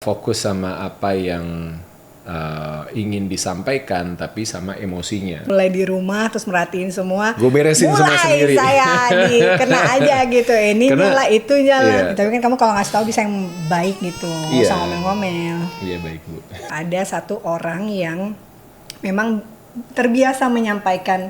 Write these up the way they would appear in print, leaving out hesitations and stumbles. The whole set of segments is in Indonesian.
fokus sama apa yang ingin disampaikan, tapi sama emosinya. Mulai di rumah terus merhatiin semua. Gue beresin semua sendiri. Mulai saya kena aja gitu. Ini nyala, itu nyala. Iya. Tapi kan kamu kalau ngasih tahu bisa yang baik gitu. Nggak usah ngomel-ngomel. Iya, baik Bu. Ada satu orang yang memang terbiasa menyampaikan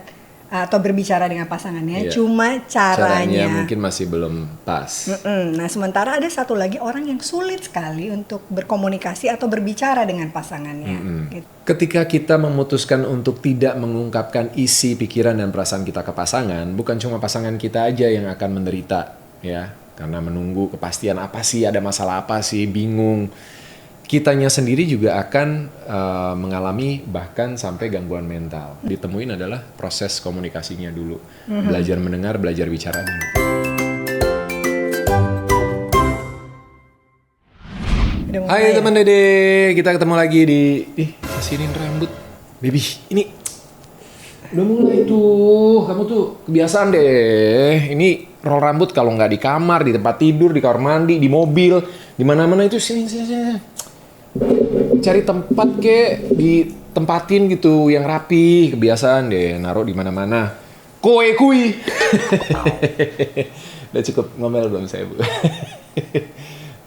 atau berbicara dengan pasangannya, cuma caranya mungkin masih belum pas. Nah, sementara ada satu lagi orang yang sulit sekali untuk berkomunikasi atau berbicara dengan pasangannya. Gitu. Ketika kita memutuskan untuk tidak mengungkapkan isi pikiran dan perasaan kita ke pasangan, bukan cuma pasangan kita aja yang akan menderita, ya, karena menunggu kepastian apa sih, ada masalah apa sih, bingung. Kitanya sendiri juga akan mengalami bahkan sampai gangguan mental. Ditemuin adalah proses komunikasinya dulu. Belajar mendengar, belajar bicara dulu. Hai teman Dede, kita ketemu lagi di kasihin rambut. Baby, ini udah mulai tuh, kamu tuh kebiasaan deh. Ini roll rambut kalau nggak di kamar, di tempat tidur, di kamar mandi, di mobil, di mana-mana itu sini. Cari tempat kek ditempatin gitu yang rapi, kebiasaan deh naruh di mana-mana. Kui. Udah cukup ngomel belum saya Bu?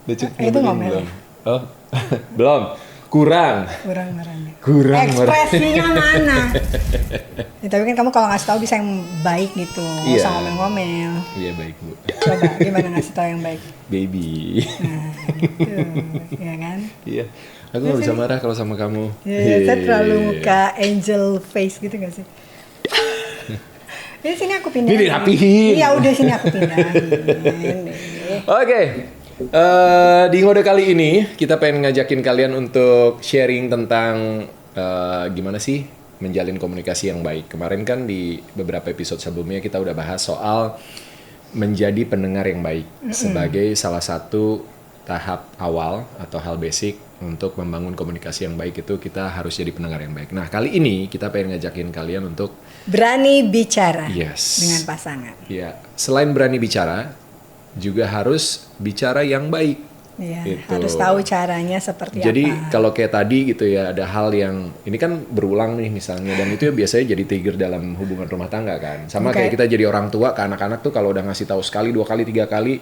Udah cukup itu ngomel belum? Oh, belum. Kurang. Ekspresinya mana? Ya, tapi kan kamu kalau ngasih tahu bisa yang baik gitu, nggak usah ngomel-ngomel. Iya, baik Bu. Coba gimana ngasih tahu yang baik? Baby. Nah, gitu, ya kan? Iya. Aku nggak bisa marah kalau sama kamu. Iya, saya terlalu muka angel face gitu nggak sih? Ini sini aku pindahin. Ini rapihin. Iya, udah sini aku pindahin. Oke. Di ngode kali ini kita pengen ngajakin kalian untuk sharing tentang gimana sih menjalin komunikasi yang baik. Kemarin kan di beberapa episode sebelumnya kita udah bahas soal menjadi pendengar yang baik sebagai salah satu tahap awal atau hal basic untuk membangun komunikasi yang baik. Itu kita harus jadi pendengar yang baik. Nah, kali ini kita pengen ngajakin kalian untuk berani bicara dengan pasangan. Iya, selain berani bicara, juga harus bicara yang baik. Iya, gitu. Harus tahu caranya seperti apa. Jadi kalau kayak tadi gitu ya, ada hal yang ini kan berulang nih misalnya, dan itu ya biasanya jadi trigger dalam hubungan rumah tangga kan. Sama kayak kita jadi orang tua ke anak-anak tuh, kalau udah ngasih tahu sekali, 2 kali, 3 kali,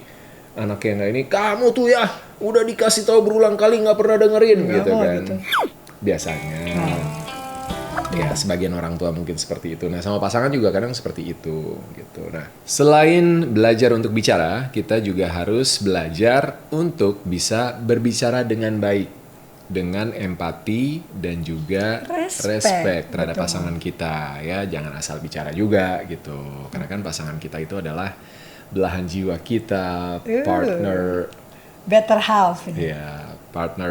anaknya nggak ini, kamu tuh ya udah dikasih tahu berulang kali nggak pernah dengerin gitu kan. Gitu. Biasanya. Ya, sebagian orang tua mungkin seperti itu. Nah, sama pasangan juga kadang seperti itu gitu. Nah, selain belajar untuk bicara, kita juga harus belajar untuk bisa berbicara dengan baik, dengan empati dan juga respect terhadap pasangan kita ya. Jangan asal bicara juga gitu. Karena kan pasangan kita itu adalah belahan jiwa kita, partner, better half. Ya,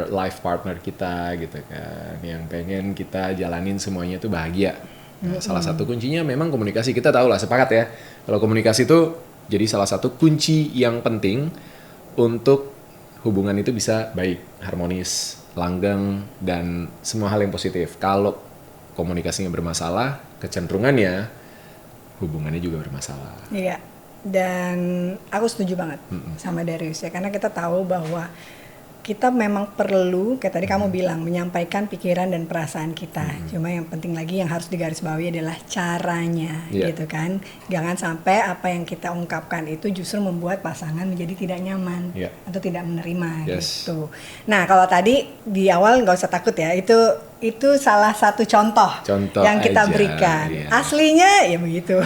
life partner kita gitu kan, yang pengen kita jalanin semuanya tuh bahagia. Nah, salah satu kuncinya memang komunikasi. Kita tahu lah, sepakat ya, kalau komunikasi itu jadi salah satu kunci yang penting untuk hubungan itu bisa baik, harmonis, langgeng, dan semua hal yang positif. Kalau komunikasinya bermasalah, kecenderungannya hubungannya juga bermasalah. Iya, dan aku setuju banget sama Darius ya, karena kita tahu bahwa kita memang perlu, kayak tadi kamu bilang, menyampaikan pikiran dan perasaan kita. Cuma yang penting lagi yang harus digarisbawahi adalah caranya, gitu kan. Jangan sampai apa yang kita ungkapkan itu justru membuat pasangan menjadi tidak nyaman atau tidak menerima, gitu. Nah, kalau tadi di awal nggak usah takut ya, itu salah satu contoh yang kita berikan. Aslinya ya begitu.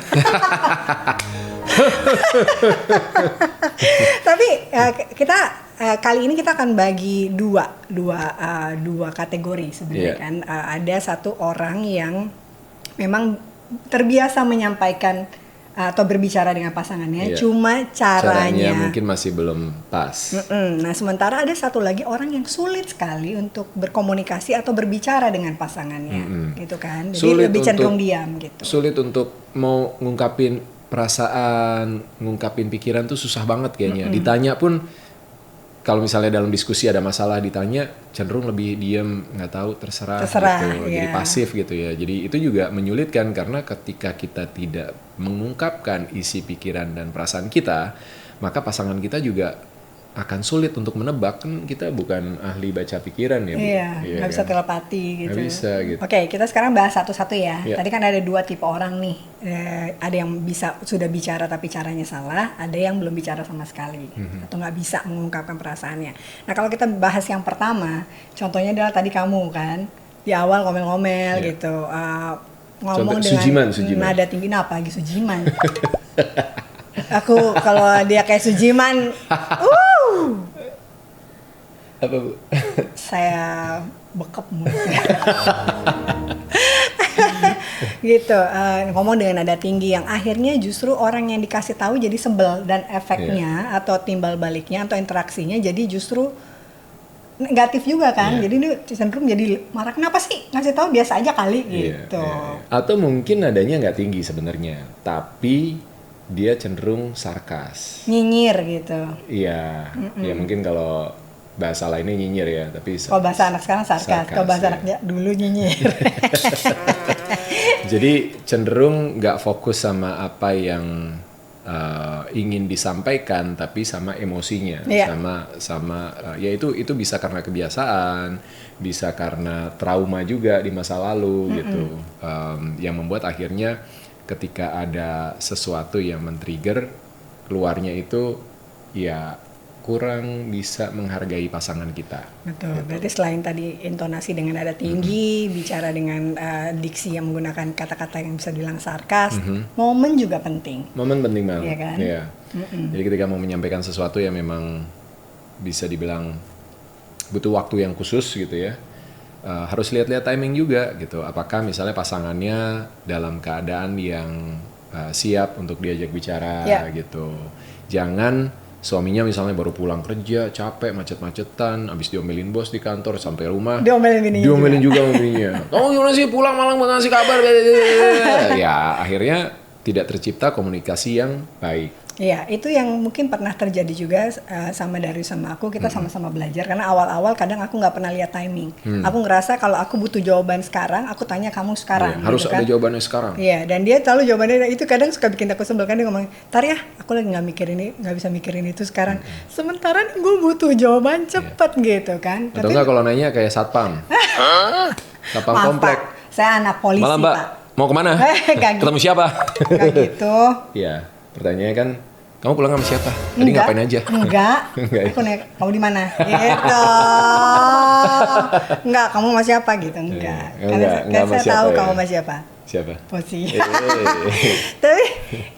Tapi kita kali ini kita akan bagi dua kategori sebenarnya kan. Ada satu orang yang memang terbiasa menyampaikan atau berbicara dengan pasangannya, cuma caranya mungkin masih belum pas. Nah, sementara ada satu lagi orang yang sulit sekali untuk berkomunikasi atau berbicara dengan pasangannya, gitu kan. Jadi sulit, lebih cenderung diam gitu. Sulit untuk mau ngungkapin perasaan, ngungkapin pikiran tuh susah banget kayaknya. Ditanya pun, kalau misalnya dalam diskusi ada masalah ditanya, cenderung lebih diam, nggak tahu, terserah gitu. Jadi pasif gitu ya. Jadi itu juga menyulitkan, karena ketika kita tidak mengungkapkan isi pikiran dan perasaan kita, maka pasangan kita juga akan sulit untuk menebak, kan kita bukan ahli baca pikiran ya Bu. Iya, nggak bisa telepati gitu. Nggak bisa gitu. Oke, kita sekarang bahas satu-satu ya. Iya. Tadi kan ada 2 tipe orang nih. Ada yang sudah bicara tapi caranya salah, ada yang belum bicara sama sekali atau nggak bisa mengungkapkan perasaannya. Nah kalau kita bahas yang pertama, contohnya adalah tadi kamu kan di awal ngomel-ngomel gitu, ngomong dengan nada tinggi, apa lagi Sujiman? Aku kalau dia kayak Sujiman, Apa Bu? saya bekep mulutnya. Gitu, ngomong dengan nada tinggi yang akhirnya justru orang yang dikasih tahu jadi sebel, dan efeknya atau timbal baliknya atau interaksinya jadi justru negatif juga kan. Jadi ini cenderung jadi marah, kenapa sih ngasih tahu, biasa aja kali gitu. Atau mungkin nadanya nggak tinggi sebenarnya, tapi dia cenderung sarkas, nyinyir gitu. Iya, ya mungkin kalau bahasa lainnya nyinyir ya, tapi kalau bahasa anak sekarang sarkas, kalau bahasa anak dulu nyinyir. Jadi cenderung nggak fokus sama apa yang ingin disampaikan, tapi sama emosinya, sama ya itu bisa karena kebiasaan, bisa karena trauma juga di masa lalu gitu, yang membuat akhirnya ketika ada sesuatu yang men-trigger, keluarnya itu ya kurang bisa menghargai pasangan kita. Betul, gitu. Berarti selain tadi intonasi dengan nada tinggi, bicara dengan diksi yang menggunakan kata-kata yang bisa dibilang sarkas, momen juga penting. Momen penting banget. Iya kan? Iya. Jadi ketika mau menyampaikan sesuatu yang memang bisa dibilang butuh waktu yang khusus gitu ya, harus lihat-lihat timing juga gitu. Apakah misalnya pasangannya dalam keadaan yang siap untuk diajak bicara gitu. Jangan suaminya misalnya baru pulang kerja, capek, macet-macetan, abis diomelin bos di kantor, sampai rumah diomelin juga sama bininya. Kamu gimana sih pulang malah mau ngasih kabar? Ya akhirnya tidak tercipta komunikasi yang baik. Iya, itu yang mungkin pernah terjadi juga sama Darius sama aku. Kita sama-sama belajar, karena awal-awal kadang aku nggak pernah lihat timing. Aku ngerasa kalau aku butuh jawaban sekarang, aku tanya kamu sekarang. Iya, harus gitu ada kan? jawabannya sekarang. Iya, dan dia selalu jawabannya itu kadang suka bikin aku sebel kan, dia ngomong, "Tar ya, aku lagi nggak bisa mikirin itu sekarang." Sementara gue butuh jawaban cepet gitu kan. Atau enggak kalau nanya kayak satpam. Satpam komplek. Pak, saya anak polisi, Malam, Mbak. Pak. Mau kemana? Ketemu siapa? Kayak gitu. Iya, pertanyaannya kan, kamu pulang sama siapa? Tadi ngapain aja? Enggak. Aku nanya, kamu di mana? Gitu. Enggak, kamu sama siapa gitu? Enggak. Karena saya tahu kamu sama siapa. Siapa? Posisi. Tapi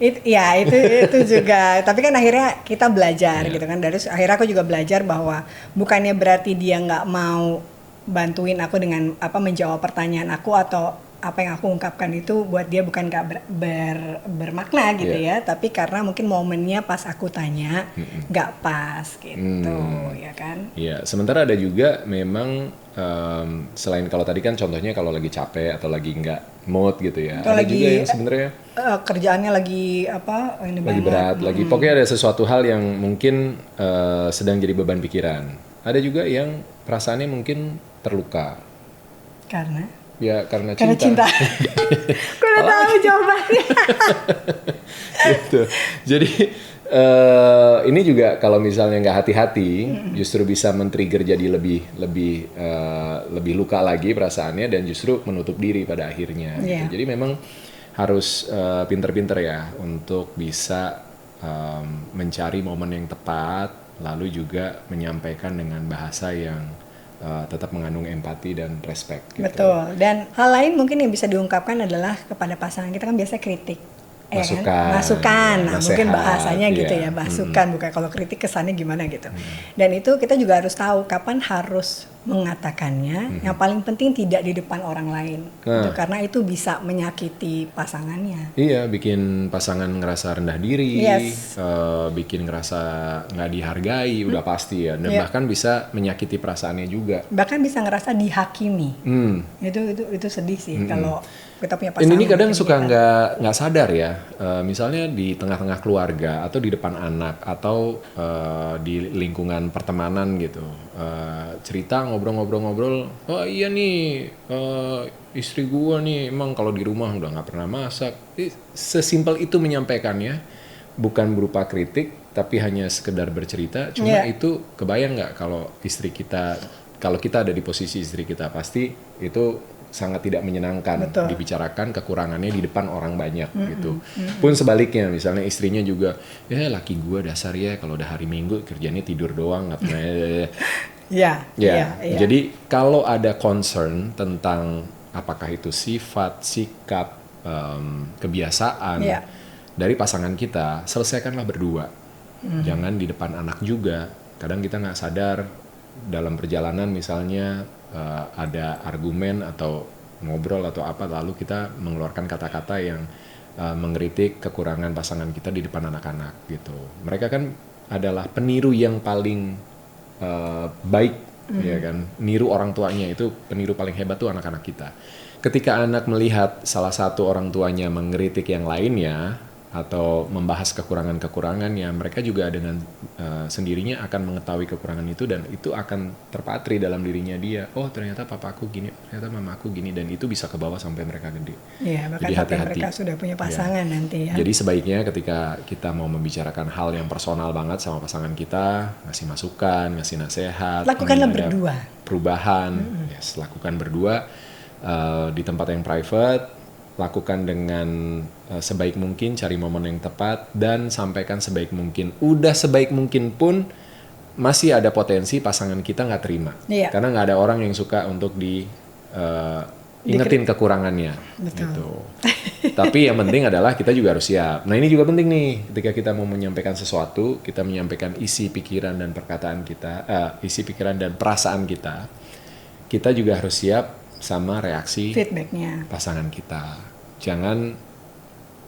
itu juga. Tapi kan akhirnya kita belajar gitu kan. Dari akhirnya aku juga belajar bahwa bukannya berarti dia nggak mau bantuin aku dengan menjawab pertanyaan aku, atau apa yang aku ungkapkan itu buat dia bukan gak bermakna gitu ya, tapi karena mungkin momennya pas aku tanya gak pas gitu, ya kan? Iya, sementara ada juga memang selain kalau tadi kan contohnya kalau lagi capek atau lagi nggak mood gitu ya, atau ada lagi, juga yang sebenarnya kerjaannya lagi lagi berat, lagi pokoknya ada sesuatu hal yang mungkin sedang jadi beban pikiran. Ada juga yang perasaannya mungkin terluka. Karena cinta. Gue udah tahu jawabannya. Gitu. Jadi ini juga kalau misalnya nggak hati-hati, justru bisa men-trigger jadi lebih luka lagi perasaannya, dan justru menutup diri pada akhirnya. Gitu. Jadi memang harus pinter-pinter ya untuk bisa mencari momen yang tepat, lalu juga menyampaikan dengan bahasa yang tetap mengandung empati dan respect. Gitu. Betul. Dan hal lain mungkin yang bisa diungkapkan adalah kepada pasangan kita kan biasa kritik. Masukan. Nah, mungkin bahasanya gitu ya, masukan, bukan kalau kritik kesannya gimana gitu. Dan itu kita juga harus tahu kapan harus mengatakannya. Yang paling penting tidak di depan orang lain, gitu, karena itu bisa menyakiti pasangannya. Iya, bikin pasangan ngerasa rendah diri, bikin ngerasa nggak dihargai, udah pasti ya. Dan bahkan bisa menyakiti perasaannya juga. Bahkan bisa ngerasa dihakimi. Itu sedih sih kalau kita punya pasangan. Ini kadang suka nggak sadar ya, misalnya di tengah-tengah keluarga atau di depan anak atau di lingkungan pertemanan gitu, cerita ngobrol-ngobrol, oh iya nih istri gua nih emang kalau di rumah udah nggak pernah masak. Sesimpel itu menyampaikannya, bukan berupa kritik, tapi hanya sekedar bercerita. Cuma itu kebayang nggak kalau istri kita, kalau kita ada di posisi istri kita, pasti itu sangat tidak menyenangkan. Betul. Dibicarakan kekurangannya di depan orang banyak gitu. Pun sebaliknya, misalnya istrinya juga, ya laki gue dasar ya kalau udah hari Minggu kerjanya tidur doang, nggak pernah. Jadi kalau ada concern tentang apakah itu sifat, sikap, kebiasaan dari pasangan kita, selesaikanlah berdua. Jangan di depan anak juga. Kadang kita nggak sadar dalam perjalanan misalnya ada argumen atau ngobrol atau apa, lalu kita mengeluarkan kata-kata yang mengkritik kekurangan pasangan kita di depan anak-anak gitu. Mereka kan adalah peniru yang paling baik, ya kan. Niru orang tuanya, itu peniru paling hebat tuh anak-anak kita. Ketika anak melihat salah satu orang tuanya mengkritik yang lainnya atau membahas kekurangan-kekurangannya, mereka juga dengan sendirinya akan mengetahui kekurangan itu, dan itu akan terpatri dalam dirinya dia. Oh ternyata papaku gini, ternyata mamaku gini, dan itu bisa ke bawah sampai mereka gede. Iya, bahkan sampai mereka sudah punya pasangan nanti ya. Jadi sebaiknya ketika kita mau membicarakan hal yang personal banget sama pasangan kita, ngasih masukan, ngasih nasihat, lakukanlah berdua. Perubahan, lakukan berdua di tempat yang private. Lakukan dengan sebaik mungkin, cari momen yang tepat, dan sampaikan sebaik mungkin. Udah sebaik mungkin pun masih ada potensi pasangan kita nggak terima. Karena nggak ada orang yang suka untuk ingetin kekurangannya. Gitu. Tapi yang penting adalah kita juga harus siap. Nah ini juga penting nih, ketika kita mau menyampaikan sesuatu, kita menyampaikan isi pikiran dan perkataan kita, isi pikiran dan perasaan kita, kita juga harus siap sama reaksi feedbacknya pasangan kita. Jangan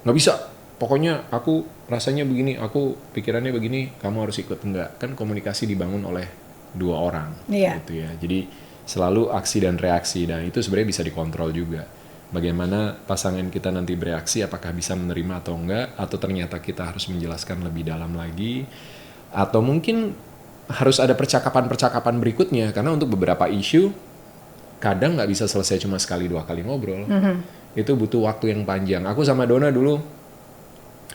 nggak bisa, pokoknya aku rasanya begini, aku pikirannya begini, kamu harus ikut. Enggak, kan komunikasi dibangun oleh dua orang gitu ya. Jadi selalu aksi dan reaksi, dan itu sebenarnya bisa dikontrol juga. Bagaimana pasangan kita nanti bereaksi, apakah bisa menerima atau enggak, atau ternyata kita harus menjelaskan lebih dalam lagi, atau mungkin harus ada percakapan-percakapan berikutnya, karena untuk beberapa isu kadang nggak bisa selesai cuma sekali dua kali ngobrol. Itu butuh waktu yang panjang. Aku sama Donna dulu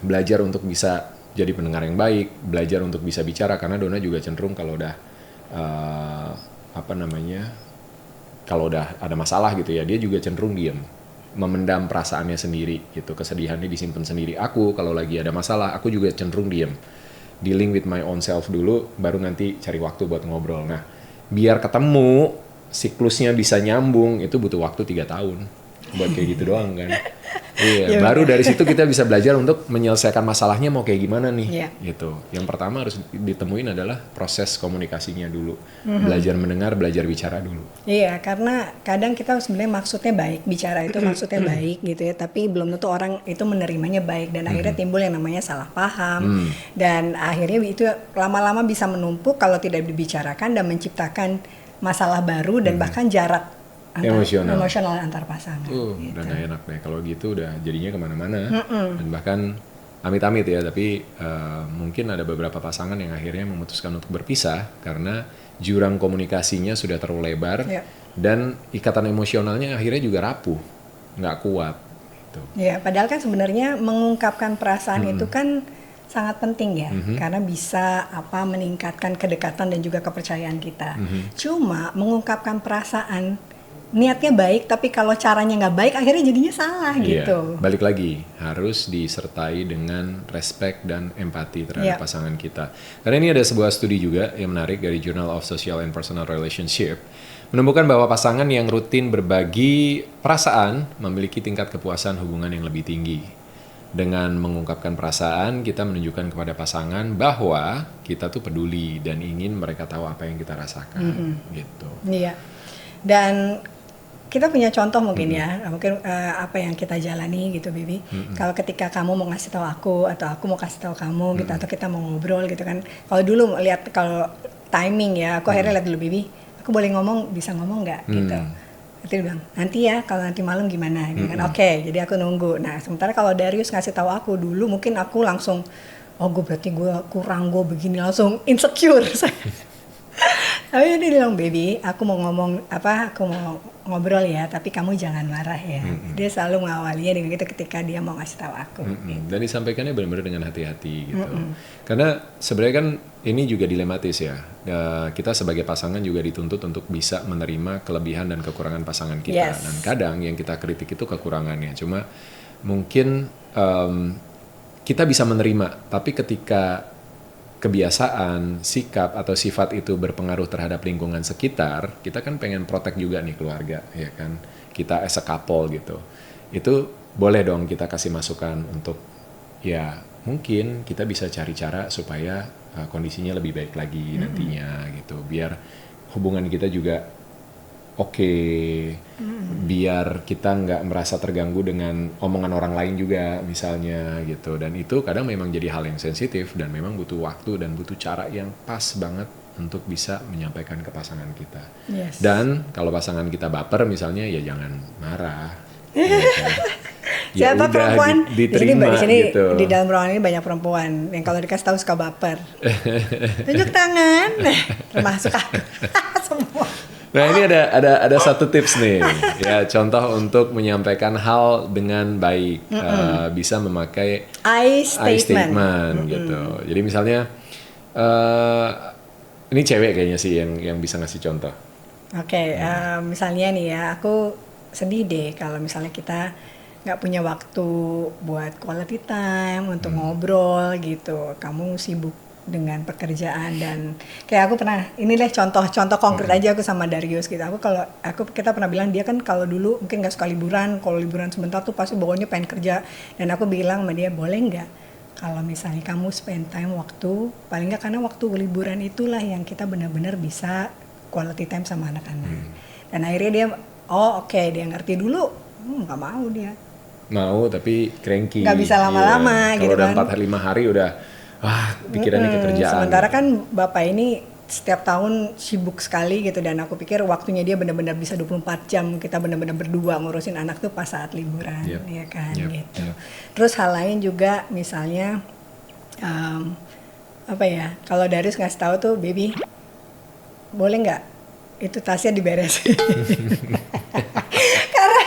belajar untuk bisa jadi pendengar yang baik, belajar untuk bisa bicara, karena Donna juga cenderung kalau udah kalau udah ada masalah gitu ya, dia juga cenderung diem, memendam perasaannya sendiri gitu, kesedihannya disimpan sendiri. Aku kalau lagi ada masalah, aku juga cenderung diem, dealing with my own self dulu, baru nanti cari waktu buat ngobrol. Nah, biar ketemu siklusnya bisa nyambung, itu butuh waktu 3 tahun buat kayak gitu doang kan. Iya, baru dari situ kita bisa belajar untuk menyelesaikan masalahnya mau kayak gimana nih, gitu. Yang pertama harus ditemuin adalah proses komunikasinya dulu, belajar mendengar, belajar bicara dulu. Iya, karena kadang kita sebenarnya maksudnya baik, bicara itu maksudnya baik gitu ya, tapi belum tentu orang itu menerimanya baik, dan akhirnya timbul yang namanya salah paham, dan akhirnya itu lama-lama bisa menumpuk kalau tidak dibicarakan dan menciptakan masalah baru dan bahkan jarak emosional antar pasangan. Udah gak enak deh kalau gitu, udah jadinya kemana-mana. Dan bahkan amit-amit ya, tapi mungkin ada beberapa pasangan yang akhirnya memutuskan untuk berpisah karena jurang komunikasinya sudah terlalu lebar, dan ikatan emosionalnya akhirnya juga rapuh, nggak kuat. Gitu. Ya, padahal kan sebenarnya mengungkapkan perasaan itu kan sangat penting ya, karena bisa meningkatkan kedekatan dan juga kepercayaan kita. Cuma mengungkapkan perasaan niatnya baik, tapi kalau caranya nggak baik, akhirnya jadinya salah gitu. Balik lagi, harus disertai dengan respect dan empati terhadap pasangan kita. Karena ini ada sebuah studi juga yang menarik dari Journal of Social and Personal Relationship, menemukan bahwa pasangan yang rutin berbagi perasaan memiliki tingkat kepuasan hubungan yang lebih tinggi. Dengan mengungkapkan perasaan, kita menunjukkan kepada pasangan bahwa kita tuh peduli dan ingin mereka tahu apa yang kita rasakan, gitu. Iya. Dan kita punya contoh mungkin mungkin apa yang kita jalani gitu, Bibi. Kalau ketika kamu mau ngasih tahu aku atau aku mau kasih tahu kamu gitu, atau kita mau ngobrol gitu kan. Kalau dulu lihat kalau timing ya, aku akhirnya lihat dulu, Bibi, aku boleh ngomong, bisa ngomong nggak gitu. Nanti dia bilang, nanti ya kalau nanti malam gimana gitu kan. Oke, jadi aku nunggu. Nah, sementara kalau Darius ngasih tahu aku dulu, mungkin aku langsung, oh gue berarti gue kurang, gue begini, langsung insecure. Tapi dia bilang, baby, aku mau ngomong aku mau ngobrol ya, tapi kamu jangan marah ya. Dia selalu mengawalinya dengan gitu ketika dia mau ngasih tahu aku. Gitu. Dan disampaikannya benar-benar dengan hati-hati gitu. Karena sebenarnya kan ini juga dilematis ya. Kita sebagai pasangan juga dituntut untuk bisa menerima kelebihan dan kekurangan pasangan kita. Yes. Dan kadang yang kita kritik itu kekurangannya. Cuma mungkin kita bisa menerima, tapi ketika kebiasaan, sikap atau sifat itu berpengaruh terhadap lingkungan sekitar, kita kan pengen protect juga nih keluarga, ya kan? Kita as a couple gitu. Itu boleh dong kita kasih masukan untuk ya mungkin kita bisa cari cara supaya kondisinya lebih baik lagi nantinya gitu. Biar hubungan kita juga oke, biar kita nggak merasa terganggu dengan omongan orang lain juga misalnya gitu. Dan itu kadang memang jadi hal yang sensitif dan memang butuh waktu dan butuh cara yang pas banget untuk bisa menyampaikan ke pasangan kita. Yes. Dan kalau pasangan kita baper misalnya ya jangan marah. Ya kan? Ya Siapa udah, perempuan? diterima di sini gitu. di dalam ruangan ini banyak perempuan yang kalau dikasih tahu suka baper. Tunjuk tangan, termasuk aku. Semua. Nah ini ada satu tips nih ya, contoh untuk menyampaikan hal dengan baik. Bisa memakai I I statement gitu. Jadi misalnya ini cewek kayaknya sih yang bisa ngasih contoh. Oke, misalnya nih ya, aku sedih deh kalau misalnya kita nggak punya waktu buat quality time untuk ngobrol gitu. Kamu sibuk dengan pekerjaan dan kayak aku pernah, ini deh contoh konkret aja aku sama Darius gitu. Kita pernah bilang dia kan kalau dulu mungkin nggak suka liburan, kalau liburan sebentar tuh pasti pokoknya pengen kerja. Dan aku bilang sama dia, boleh nggak kalau misalnya kamu spend time waktu, paling nggak karena waktu liburan itulah yang kita benar-benar bisa quality time sama anak-anak. Dan akhirnya dia, oke, dia ngerti dulu, nggak mau dia. Mau tapi cranky. Nggak bisa lama-lama gitu kan. Kalau udah 4-5 hari udah, wah pikirannya ke kerjaan. Sementara kan bapak ini setiap tahun sibuk sekali gitu, dan aku pikir waktunya dia benar-benar bisa 24 jam kita benar-benar berdua ngurusin anak tuh pas saat liburan, ya kan gitu. Terus hal lain juga misalnya apa ya, kalau Darius ngasih tahu tuh, baby boleh nggak itu tasnya diberesin. Karena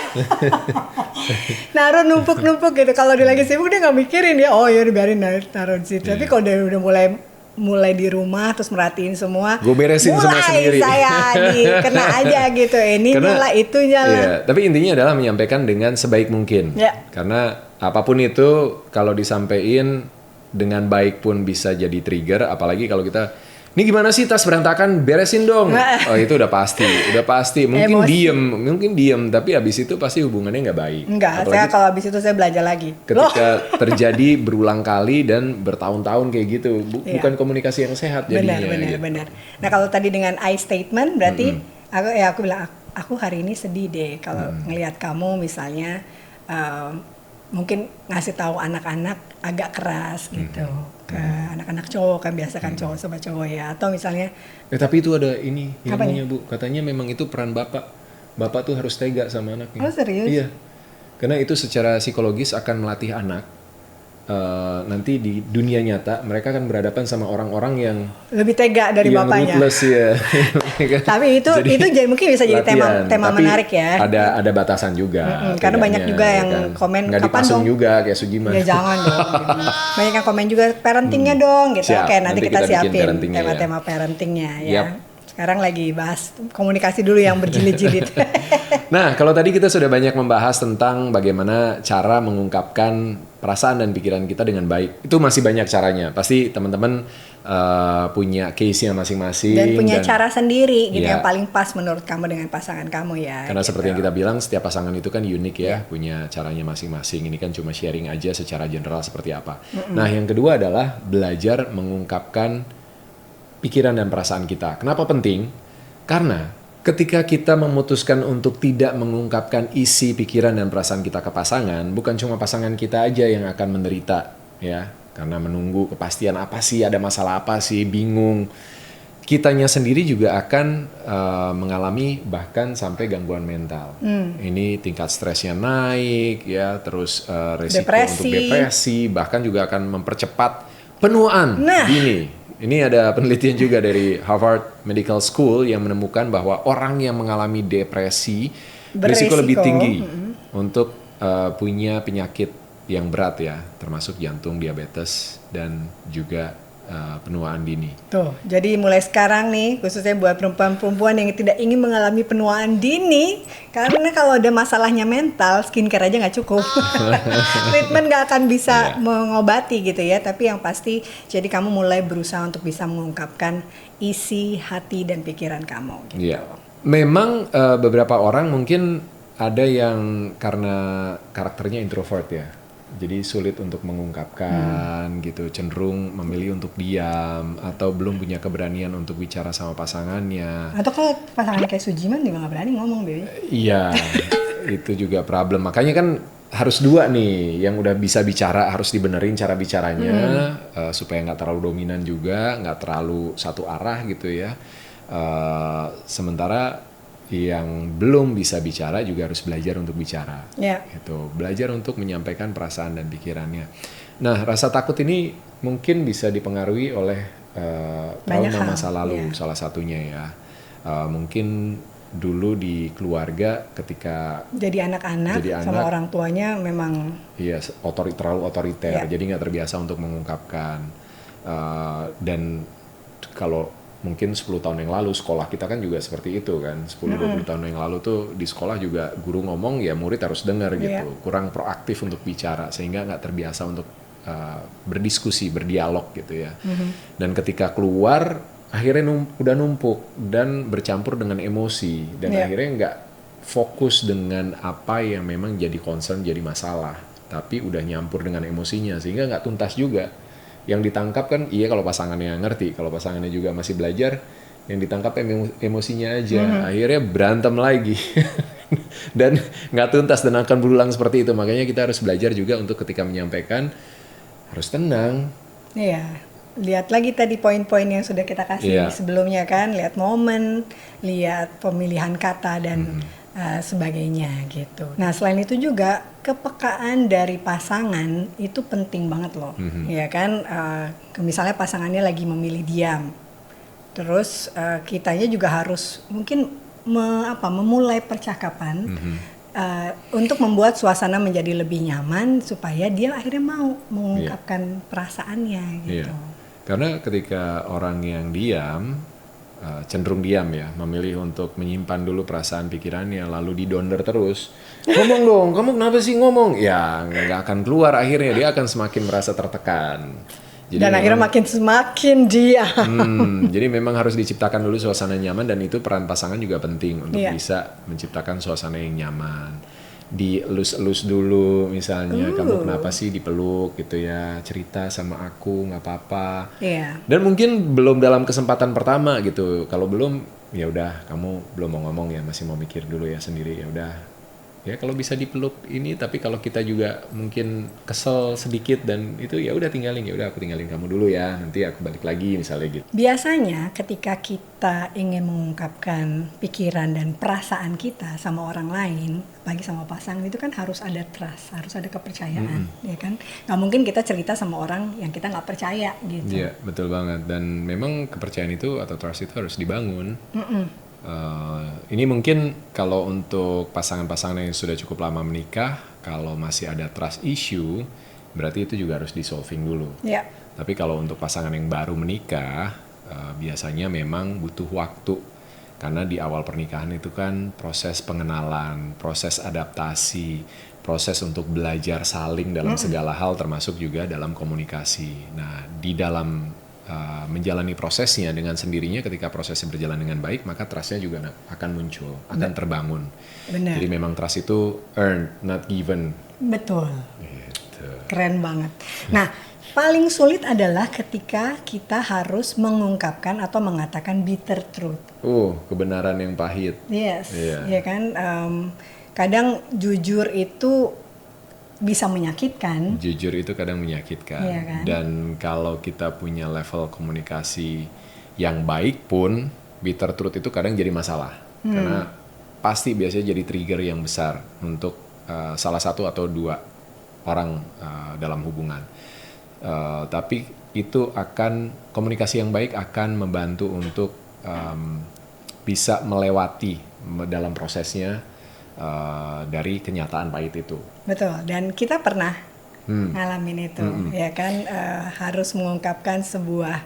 naruh numpuk-numpuk gitu. Kalau dia lagi sibuk dia nggak mikirin ya, oh ya dibiarin taruh di situ. Tapi kalau dia udah mulai di rumah terus merhatiin semua, gue beresin semua sendiri. Mulai saya kena aja gitu. Ini nyala, itu nyala. Iya, tapi intinya adalah menyampaikan dengan sebaik mungkin. Karena apapun itu kalau disampaikan dengan baik pun bisa jadi trigger. Apalagi kalau kita, ini gimana sih tas berantakan, beresin dong. Oh itu udah pasti. Mungkin diem, tapi abis itu pasti hubungannya nggak baik. Enggak, saya kalau abis itu saya belajar lagi. Ketika terjadi berulang kali dan bertahun-tahun kayak gitu, bukan komunikasi yang sehat jadinya. Benar. Nah kalau tadi dengan I statement berarti aku bilang, aku hari ini sedih deh kalau ngelihat kamu misalnya mungkin ngasih tahu anak-anak agak keras gitu. Ke anak-anak cowok kan biasa kan cowok sama cowok ya, atau misalnya tapi itu ada ini ilmunya Bu, katanya memang itu peran bapak tuh harus tega sama anaknya. Oh serius? Iya, karena itu secara psikologis akan melatih anak nanti di dunia nyata mereka akan berhadapan sama orang-orang yang lebih tega dari bapaknya. Ruthless ya. Tapi itu mungkin bisa jadi tema menarik ya. Ada batasan juga. Karena banyak juga yang komen nggak kapan dipasung dong juga kayak Sujiman. Ya jangan dong. Banyak yang komen juga parentingnya dong gitu. Siap, Oke, nanti kita siapin tema-tema ya. parentingnya ya. Sekarang lagi bahas komunikasi dulu yang berjilid-jilid. Nah, kalau tadi kita sudah banyak membahas tentang bagaimana cara mengungkapkan perasaan dan pikiran kita dengan baik. Itu masih banyak caranya. Pasti teman-teman punya case-nya masing-masing. Dan punya cara sendiri gitu yang paling pas menurut kamu dengan pasangan kamu ya. Karena gitu. seperti yang kita bilang, setiap pasangan itu kan unik ya. Punya caranya masing-masing. Ini kan cuma sharing aja secara general seperti apa. Nah, yang kedua adalah belajar mengungkapkan pikiran dan perasaan kita. Kenapa penting? Karena ketika kita memutuskan untuk tidak mengungkapkan isi pikiran dan perasaan kita ke pasangan, bukan cuma pasangan kita aja yang akan menderita ya, karena menunggu kepastian apa sih, ada masalah apa sih, bingung. Kitanya sendiri juga akan mengalami bahkan sampai gangguan mental. Ini tingkat stresnya naik ya, terus resiko untuk depresi, bahkan juga akan mempercepat penuaan dini. Ini ada penelitian juga dari Harvard Medical School yang menemukan bahwa orang yang mengalami depresi berisiko lebih tinggi untuk punya penyakit yang berat ya, termasuk jantung, diabetes, dan juga penuaan dini. Tuh, jadi mulai sekarang nih, khususnya buat perempuan-perempuan yang tidak ingin mengalami penuaan dini, karena kalau ada masalahnya mental, skincare aja nggak cukup. Treatment nggak akan bisa mengobati gitu ya, tapi yang pasti, jadi kamu mulai berusaha untuk bisa mengungkapkan isi hati dan pikiran kamu gitu. Iya. Memang beberapa orang mungkin ada yang karena karakternya introvert ya, jadi sulit untuk mengungkapkan gitu, cenderung memilih untuk diam atau belum punya keberanian untuk bicara sama pasangannya. Atau kalau pasangannya kayak Sujiman juga nggak berani ngomong, Baby. Iya, itu juga problem. Makanya kan harus dua nih, yang udah bisa bicara harus dibenerin cara bicaranya supaya nggak terlalu dominan juga, nggak terlalu satu arah gitu ya. Sementara yang belum bisa bicara juga harus belajar untuk bicara, gitu. Belajar untuk menyampaikan perasaan dan pikirannya. Nah, rasa takut ini mungkin bisa dipengaruhi oleh trauma masa lalu, salah satunya ya. Mungkin dulu di keluarga ketika jadi anak-anak sama orang tuanya memang terlalu otoriter, jadi nggak terbiasa untuk mengungkapkan. Dan kalau mungkin 10 tahun yang lalu sekolah kita kan juga seperti itu kan, 10-20 tahun yang lalu tuh di sekolah juga guru ngomong ya murid harus dengar gitu, kurang proaktif untuk bicara sehingga nggak terbiasa untuk berdiskusi, berdialog gitu ya. Dan ketika keluar akhirnya udah numpuk dan bercampur dengan emosi dan akhirnya nggak fokus dengan apa yang memang jadi concern, jadi masalah, tapi udah nyampur dengan emosinya sehingga nggak tuntas juga. Yang ditangkap kan kalau pasangannya ngerti, kalau pasangannya juga masih belajar, yang ditangkap emosinya aja, akhirnya berantem lagi dan nggak tuntas dan akan berulang seperti itu. Makanya kita harus belajar juga untuk ketika menyampaikan harus tenang. Iya, lihat lagi tadi poin-poin yang sudah kita kasih sebelumnya kan, lihat momen, lihat pemilihan kata dan sebagainya gitu. Nah selain itu juga kepekaan dari pasangan itu penting banget loh, ya kan. Misalnya pasangannya lagi memilih diam, terus kitanya juga harus mungkin memulai percakapan untuk membuat suasana menjadi lebih nyaman supaya dia akhirnya mau mengungkapkan perasaannya gitu. Karena ketika orang yang diam cenderung diam ya, memilih untuk menyimpan dulu perasaan pikirannya lalu didonder terus, ngomong dong, kamu kenapa sih ngomong, ya nggak akan keluar, akhirnya dia akan semakin merasa tertekan. Jadi dan akhirnya semakin diam. Jadi memang harus diciptakan dulu suasana nyaman dan itu peran pasangan juga penting untuk bisa menciptakan suasana yang nyaman. Dielus-elus dulu misalnya, kamu kenapa sih dipeluk gitu ya, cerita sama aku nggak apa-apa. Dan mungkin belum dalam kesempatan pertama gitu, kalau belum ya udah kamu belum mau ngomong ya, masih mau mikir dulu ya sendiri, ya udah ya kalau bisa dipeluk ini, tapi kalau kita juga mungkin kesel sedikit dan itu ya udah tinggalin, ya udah aku tinggalin kamu dulu ya, nanti aku balik lagi misalnya gitu. Biasanya ketika kita ingin mengungkapkan pikiran dan perasaan kita sama orang lain, apalagi sama pasangan, itu kan harus ada trust, harus ada kepercayaan, ya kan? Nggak mungkin kita cerita sama orang yang kita nggak percaya gitu. Iya, betul banget. Dan memang kepercayaan itu atau trust itu harus dibangun. Ini mungkin kalau untuk pasangan-pasangan yang sudah cukup lama menikah, kalau masih ada trust issue, berarti itu juga harus di-solving dulu. Tapi kalau untuk pasangan yang baru menikah, biasanya memang butuh waktu. Karena di awal pernikahan itu kan proses pengenalan, proses adaptasi, proses untuk belajar saling dalam segala hal, termasuk juga dalam komunikasi. Nah, di dalam menjalani prosesnya dengan sendirinya, ketika prosesnya berjalan dengan baik, maka trust-nya juga akan muncul, akan terbangun. Benar. Jadi memang trust itu earned, not given. Betul. Gitu. Keren banget. Nah, paling sulit adalah ketika kita harus mengungkapkan atau mengatakan bitter truth. Kebenaran yang pahit. Yes, ya kan. Kadang jujur itu bisa menyakitkan. Jujur itu kadang menyakitkan. Kan? Dan kalau kita punya level komunikasi yang baik pun, bitter truth itu kadang jadi masalah. Karena pasti biasanya jadi trigger yang besar untuk salah satu atau dua orang dalam hubungan. Tapi itu komunikasi yang baik akan membantu untuk bisa melewati dalam prosesnya dari kenyataan pahit itu. Betul, dan kita pernah ngalamin itu, ya kan, harus mengungkapkan sebuah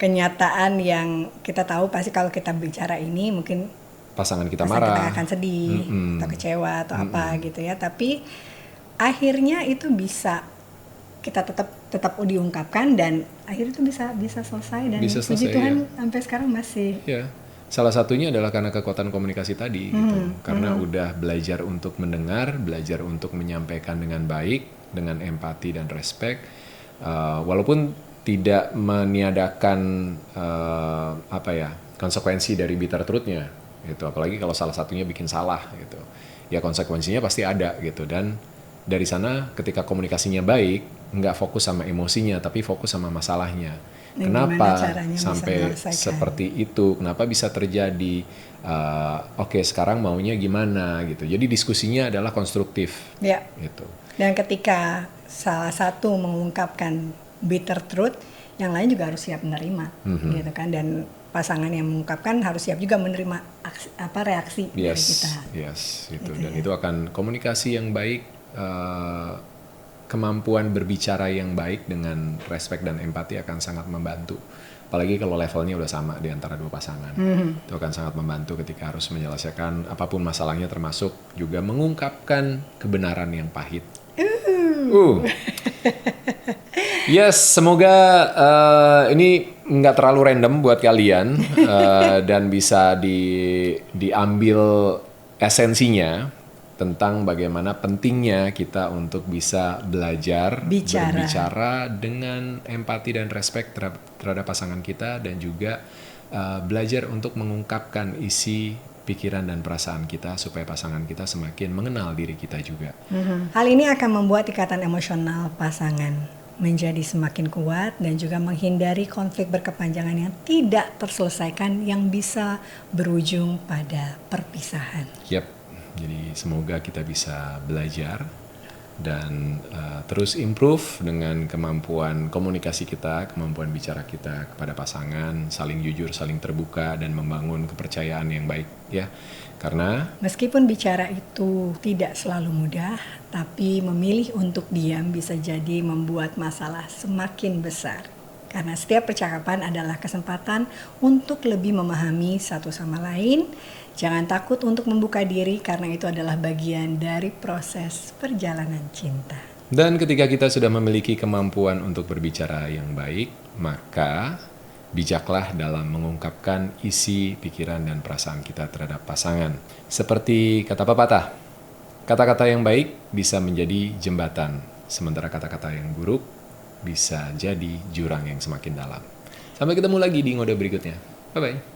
kenyataan yang kita tahu pasti kalau kita bicara ini mungkin pasangan kita pasangan marah, kita akan sedih atau kecewa atau apa gitu ya, tapi akhirnya itu bisa kita tetap diungkapkan dan akhirnya itu bisa selesai dan puji Tuhan sampai sekarang masih. Ya. Salah satunya adalah karena kekuatan komunikasi tadi gitu. Karena udah belajar untuk mendengar, belajar untuk menyampaikan dengan baik, dengan empati dan respect. Walaupun tidak meniadakan konsekuensi dari bitter truth-nya gitu. Apalagi kalau salah satunya bikin salah gitu. Ya konsekuensinya pasti ada gitu, dan dari sana ketika komunikasinya baik, nggak fokus sama emosinya tapi fokus sama masalahnya. Kenapa sampai seperti itu? Kenapa bisa terjadi? Oke, sekarang maunya gimana gitu. Jadi diskusinya adalah konstruktif. Ya. Gitu. Dan ketika salah satu mengungkapkan bitter truth, yang lain juga harus siap menerima, gitu kan. Dan pasangan yang mengungkapkan harus siap juga menerima reaksi dari kita. Yes, gitu. Dan itu akan komunikasi yang baik, kemampuan berbicara yang baik dengan respect dan empati akan sangat membantu. Apalagi kalau levelnya udah sama di antara dua pasangan. Itu akan sangat membantu ketika harus menyelesaikan apapun masalahnya, termasuk juga mengungkapkan kebenaran yang pahit. Yes, semoga ini nggak terlalu random buat kalian dan bisa diambil esensinya tentang bagaimana pentingnya kita untuk bisa belajar berbicara dengan empati dan respect terhadap pasangan kita, dan juga belajar untuk mengungkapkan isi pikiran dan perasaan kita supaya pasangan kita semakin mengenal diri kita juga. Hal ini akan membuat ikatan emosional pasangan menjadi semakin kuat dan juga menghindari konflik berkepanjangan yang tidak terselesaikan yang bisa berujung pada perpisahan. Yap, jadi semoga kita bisa belajar dan terus improve dengan kemampuan komunikasi kita, kemampuan bicara kita kepada pasangan, saling jujur, saling terbuka, dan membangun kepercayaan yang baik ya. Karena meskipun bicara itu tidak selalu mudah, tapi memilih untuk diam bisa jadi membuat masalah semakin besar. Karena setiap percakapan adalah kesempatan untuk lebih memahami satu sama lain. Jangan takut untuk membuka diri karena itu adalah bagian dari proses perjalanan cinta. Dan ketika kita sudah memiliki kemampuan untuk berbicara yang baik, maka bijaklah dalam mengungkapkan isi pikiran dan perasaan kita terhadap pasangan. Seperti kata pepatah, kata-kata yang baik bisa menjadi jembatan, sementara kata-kata yang buruk bisa jadi jurang yang semakin dalam. Sampai ketemu lagi di ngode berikutnya. Bye-bye.